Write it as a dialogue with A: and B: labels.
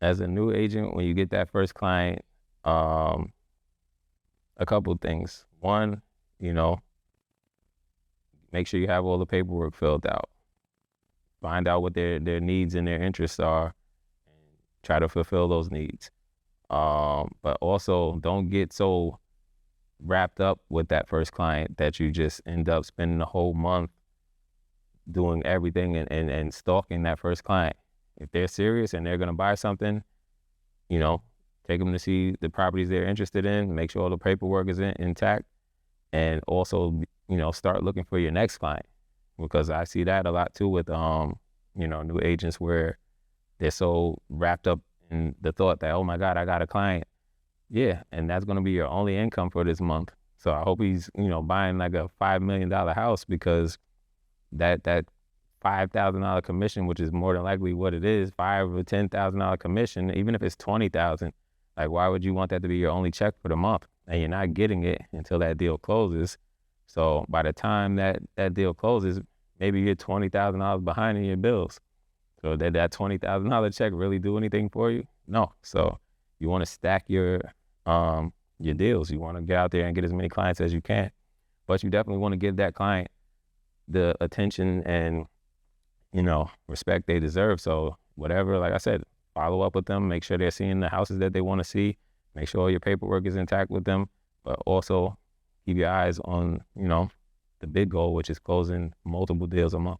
A: As a new agent, when you get that first client, um, a couple of things. One, you know, make sure you have all the paperwork filled out. Find out what their needs and their interests are, and try to fulfill those needs. But also, don't get so wrapped up with that first client that you just end up spending the whole month doing everything and stalking that first client. If they're serious and they're going to buy something, you know, take them to see the properties they're interested in, make sure all the paperwork is intact, and also, start looking for your next client, because I see that a lot too with, new agents where they're so wrapped up in the thought that, oh my God, I got a client. Yeah, and that's going to be your only income for this month. So I hope he's, buying like a $5 million house, because that $5,000 commission, which is more than likely what it is, $5,000 or $10,000 commission, even if it's 20,000, like why would you want that to be your only check for the month? And you're not getting it until that deal closes. So by the time that deal closes, maybe you're $20,000 behind in your bills. So did that $20,000 check really do anything for you? No. So you want to stack your deals. You want to get out there and get as many clients as you can, but you definitely want to give that client the attention and respect they deserve. So whatever, like I said, follow up with them, make sure they're seeing the houses that they want to see, make sure all your paperwork is intact with them, but also keep your eyes on the big goal, which is closing multiple deals a month.